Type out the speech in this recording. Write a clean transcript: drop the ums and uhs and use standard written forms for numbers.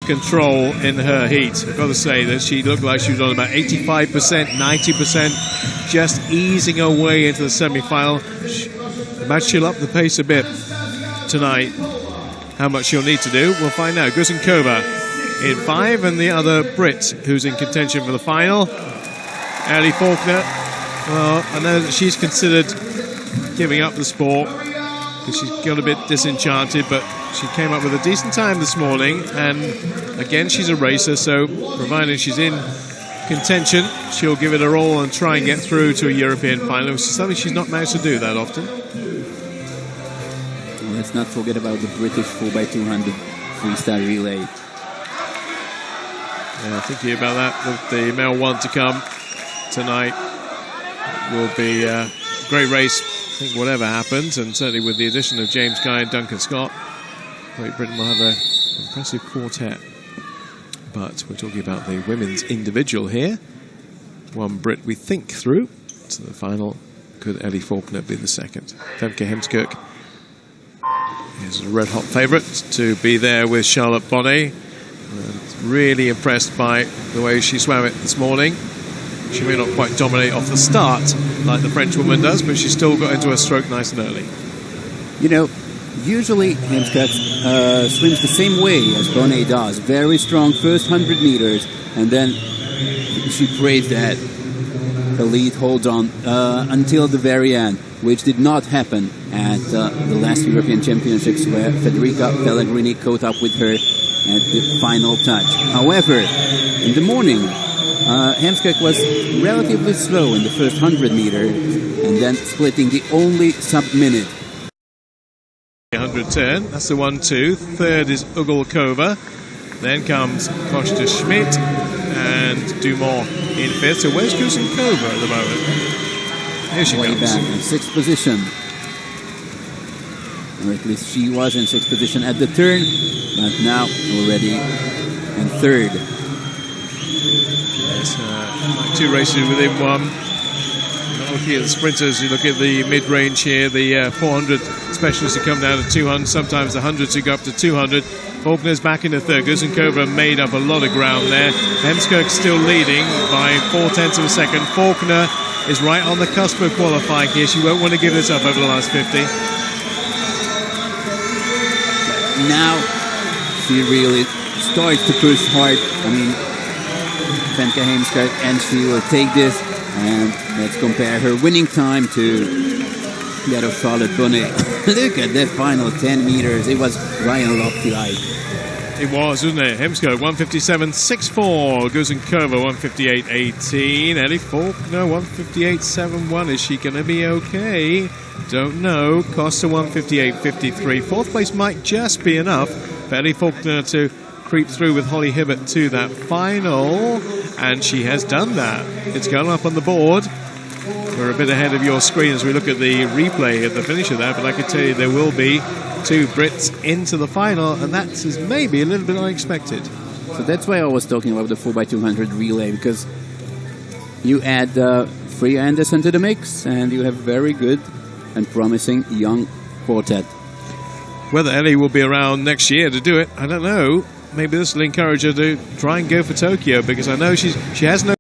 control in her heat. I've got to say that she looked like she was on about 85%, 90%, just easing her way into the semi-final. Imagine she'll up the pace a bit tonight. How much she'll need to do, we'll find out. Gusenkova in 5, and the other Brit who's in contention for the final, Ellie Faulkner. Well, I know that she's considered giving up the sport because she's got a bit disenchanted, but she came up with a decent time this morning, and again, she's a racer, so provided she's in contention, she'll give it her all and try and get through to a European final, which is something she's not managed to do that often. Let's not forget about the British 4x200 freestyle relay. Yeah, thinking about that, with the male one to come tonight, will be a great race, I think, whatever happens, and certainly with the addition of James Guy and Duncan Scott, Great Britain will have an impressive quartet. But we're talking about the women's individual here. One Brit we think through to the final. Could Ellie Faulkner be the second? Femke Heemskerk is a red-hot favourite to be there with Charlotte Bonnet. Really impressed by the way she swam it this morning. She may not quite dominate off the start like the French woman does, but she still got into her stroke nice and early. You know, usually Heemskerk swims the same way as Bonnet does. Very strong first 100 meters, and then she prays that the lead holds on until the very end, which did not happen at the last European Championships, where Federica Pellegrini caught up with her at the final touch. However, in the morning, Heemskerk was relatively slow in the first 100 meters, and then splitting the only sub-minute. 110, that's the 1-2. Third is Ugelkova. Then comes Kosta Schmidt and Dumont in fifth. So where's Gusenkova at the moment? Here she Way comes. back in sixth position. Or at least she was in sixth position at the turn, but now already in third. Yes, two races within one. Looking at the sprinters, you look at the mid-range here, the 400 specialists who come down to 200, sometimes the 100s who go up to 200. Faulkner's back in the third. Gusenkova made up a lot of ground there. Heemskerk still leading by 0.4 of a second. Faulkner is right on the cusp of qualifying here. She won't want to give this up over the last 50. Now she really starts to push hard. I mean, Femke Heemskerk, and she will take this, and let's compare her winning time to that of Charlotte Bonnet. Look at that final 10 meters. It was Ryan Lochte-like. It was, wasn't it? Heemskerk 157.64, Gusenkova 158.18, Ellie Faulkner 158.71. Is she going to be okay? Don't know. Costa 158.53. Fourth place might just be enough for Ellie Faulkner to creep through with Holly Hibbert to that final, and she has done that. It's gone up on the board. We're a bit ahead of your screen as we look at the replay of the finish of that, but I can tell you there will be two Brits into the final, and that is maybe a little bit unexpected. So that's why I was talking about the 4x200 relay, because you add Freya Anderson to the mix, and you have very good and promising young quartet. Whether Ellie will be around next year to do it, I don't know. Maybe this will encourage her to try and go for Tokyo, because I know she has no